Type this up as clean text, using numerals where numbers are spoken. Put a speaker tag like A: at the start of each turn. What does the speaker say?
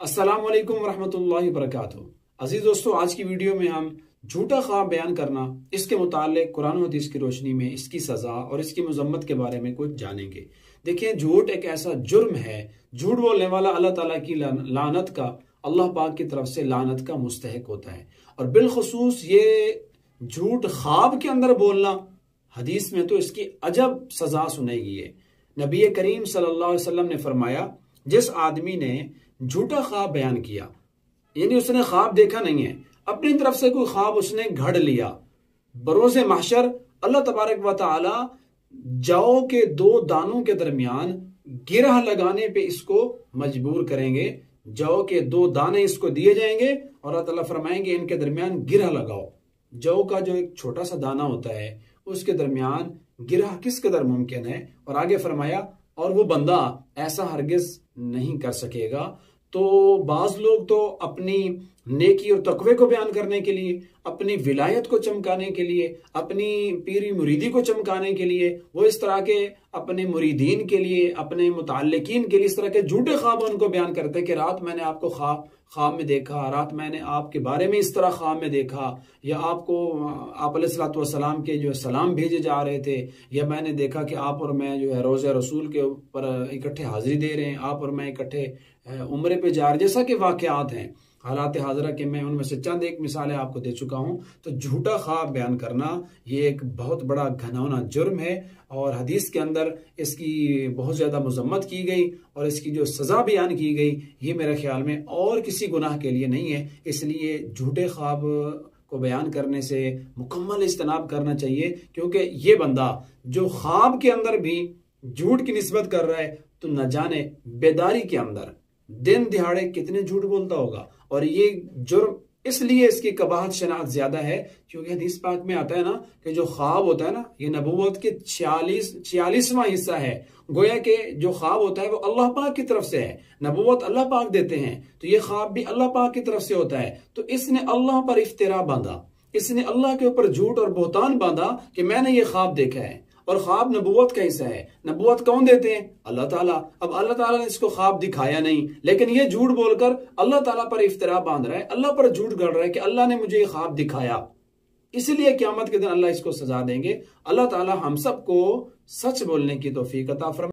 A: अस्सलाम वालेकुम वरहमतुल्लाहि वबरकातुहू। अजीज दोस्तों, आज की वीडियो में हम झूठा ख्वाब बयान करना, इसके मुतालिक कुरान और हदीस की रोशनी में इसकी सजा और इसकी मजम्मत के बारे में कुछ जानेंगे। देखिए, झूठ एक ऐसा जुर्म है, झूठ बोलने वाला अल्लाह ताला की लानत का, अल्लाह पाक की तरफ से लानत का मुस्तहिक होता है। और बिलखसूस ये झूठ ख्वाब के अंदर बोलना, हदीस में तो इसकी अजब सजा सुनाई है। नबी करीम सल्लल्लाहु अलैहि वसल्लम ने फरमाया, जिस आदमी ने झूठा ख्वाब बयान किया, यानी उसने ख्वाब देखा नहीं है, अपनी तरफ से कोई ख्वाब उसने घड़ लिया, बरोज़े महशर अल्लाह तबारक व तआला जौ के दो दानों के दरमियान गिरह लगाने पे इसको मजबूर करेंगे। जौ के दो दाने इसको दिए जाएंगे और अल्लाह ताला फरमाएंगे इनके दरमियान गिरह लगाओ। जौ का जो एक छोटा सा दाना होता है उसके दरमियान गिरह किस कदर मुमकिन है। और आगे फरमाया, और वो बंदा ऐसा हरगिज नहीं कर सकेगा। तो बाज लोग तो अपनी नेकी और तकवे को बयान करने के लिए, अपनी विलायत को चमकाने के लिए, अपनी पीरी मुरीदी को चमकाने के लिए, वो इस तरह के अपने मुरीदीन के लिए, अपने मुताल्लिकीन के लिए इस तरह के झूठे ख्वाब उनको बयान करते हैं कि रात मैंने आपको ख्वाब में देखा, रात मैंने आपके बारे में इस तरह ख्वाब में देखा, या आपको आप अलैहिस्सलातु वस्सलाम के जो सलाम भेजे जा रहे थे, या मैंने देखा कि आप और मैं जो है रोज़े रसूल के ऊपर इकट्ठे हाजिरी दे रहे हैं, आप और मैं इकट्ठे उम्रे पे जा रहे, जैसा कि वाकयात हैं हालात हाजरा के, मैं उनमें से चंद एक मिसालें आपको दे चुका हूं। तो झूठा ख्वाब बयान करना ये एक बहुत बड़ा घिनौना जुर्म है और हदीस के अंदर इसकी बहुत ज्यादा मजम्मत की गई और इसकी जो सजा बयान की गई, ये मेरे ख्याल में और किसी गुनाह के लिए नहीं है। इसलिए झूठे ख्वाब को बयान करने से मुकम्मल इज्तनाब करना चाहिए, क्योंकि ये बंदा जो ख्वाब के अंदर भी झूठ की निस्बत कर रहा है, तो न जाने बेदारी के अंदर दिन दिहाड़े कितने झूठ बोलता होगा। और ये जुर्म इसलिए इसकी कबाहत शनाख्त ज्यादा है क्योंकि हदीस पाक में आता है ना कि जो ख्वाब होता है ना, ये नबूवत के 46वां हिस्सा है। गोया के जो ख्वाब होता है वो अल्लाह पाक की तरफ से है, नबूवत अल्लाह पाक देते हैं, तो ये ख्वाब भी अल्लाह पाक की तरफ से होता है। तो इसने अल्लाह पर इफ्तिरा बांधा, इसने अल्लाह के ऊपर झूठ और बोहतान बांधा कि मैंने ये ख्वाब देखा है। और ख्वाब नबूवत का हिस्सा है। नबूवत कौन देते हैं? अल्लाह ताला। अब अल्लाह ताला ने इसको ख्वाब दिखाया नहीं, लेकिन ये झूठ बोलकर अल्लाह ताला पर इफ्तिरा बांध रहा है, अल्लाह पर झूठ गढ़ रहा है कि अल्लाह ने मुझे ये ख्वाब दिखाया। इसलिए क़यामत के दिन अल्लाह इसको सजा देंगे। अल्लाह ताला हम सबको सच बोलने की तौफीक अता फरमाए।